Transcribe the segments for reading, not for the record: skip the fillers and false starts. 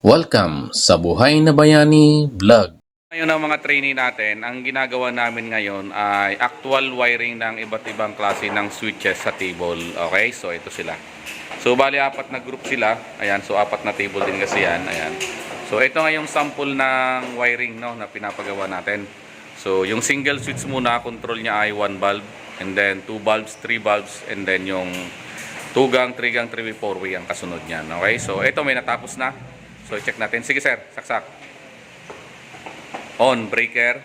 Welcome sa Buhay na Bayani Vlog. Ngayon ang mga trainee natin, ang ginagawa namin ngayon ay actual wiring ng iba't ibang klase ng switches sa table. Okay, so ito sila. So bali apat na group sila. Ayan, so apat na table din kasi yan. Ayan. So ito nga yung sample ng wiring, no, na pinapagawa natin. So yung single switch muna, control niya ay 1 bulb, and then 2 bulbs, 3 bulbs, and then yung 2 gang, 3 gang, 3 way, 4 way ang kasunod niyan. Okay, so ito may natapos na. So i-check natin. Sige sir, saksak. On, breaker.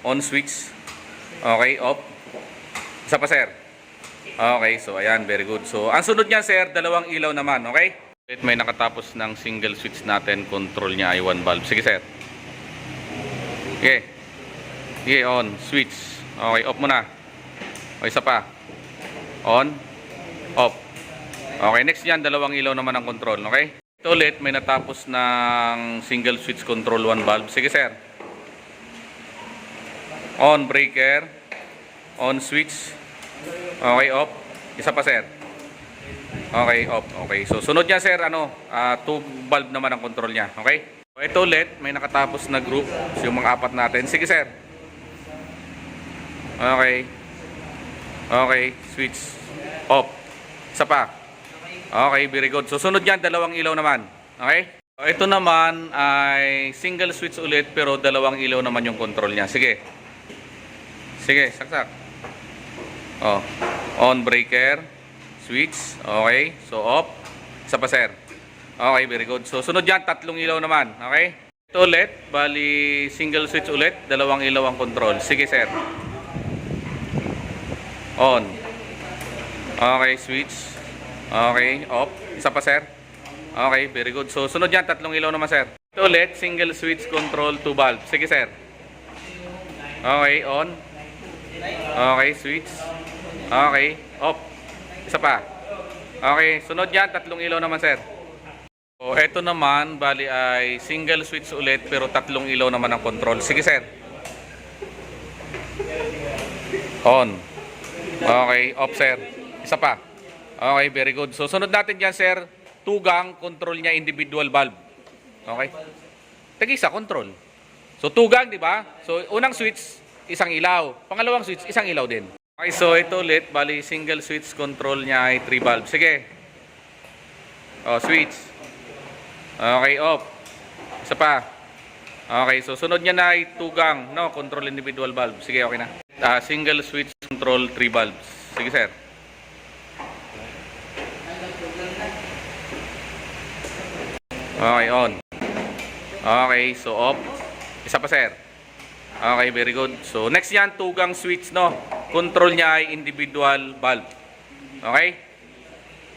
On, switch. Okay, off. Isa pa sir. Okay, so ayan, very good. So ang sunod niya sir, dalawang ilaw naman, okay? May nakatapos ng single switch natin, control niya ay 1 bulb. Sige sir. Okay. Okay, on, switch. Okay, off muna. O isa pa. On, off. Okay, next niyan, dalawang ilaw naman ang control, okay? Ito ulit, may natapos ng single switch control 1 bulb. Sige sir. On, breaker. On, switch. Okay, off. Isa pa sir. Okay, off. Okay, so sunod niya sir, 2 bulb naman ang control niya. Okay? So, ito ulit, may nakatapos na group. So, yung mga apat natin. Sige sir. Okay. Okay, switch. Off. Isa pa. Okay, very good. So, sunod yan, dalawang ilaw naman. Okay? So, ito naman ay single switch ulit, pero dalawang ilaw naman yung control niya. Sige. Sige, saksak. Oh. On, breaker. Switch. Okay. So, off. Isa pa, sir. Okay, very good. So, sunod yan, tatlong ilaw naman. Okay? Ito ulit, bali single switch ulit, dalawang ilaw ang control. Sige, sir. On. Okay, switch. Okay, off. Isa pa sir. Okay, very good. So sunod yan, tatlong ilaw naman sir. Ito ulit, single switch control 2 bulb. Sige sir. Okay, on. Okay, switch. Okay, off. Isa pa. Okay, sunod yan, tatlong ilaw naman sir. So ito naman, bali ay single switch ulit, pero tatlong ilaw naman ang control. Sige sir. On. Okay, off sir. Isa pa. Okay, very good. So, sunod natin dyan, sir. 2 gang, control niya individual bulb. Okay? Tag-isa, control. So, 2 gang, di ba? So, unang switch, isang ilaw. Pangalawang switch, isang ilaw din. Okay, so ito ulit. Bali, single switch, control niya ay 3 bulb. Sige. O, switch. Okay, off. Isa pa. Okay, so sunod niya na ay 2 gang, no? Control individual bulb. Sige, okay na. Single switch, control 3 bulbs. Sige, sir. Okay, on. Okay, so off. Isa pa, sir. Okay, very good. So, next yan, 2 gang switch, no? Control niya ay individual bulb. Okay?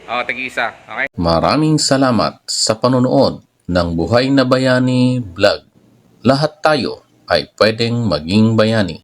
Tag-isa. Okay? Maraming salamat sa panonood ng Buhay na Bayani Vlog. Lahat tayo ay pwedeng maging bayani.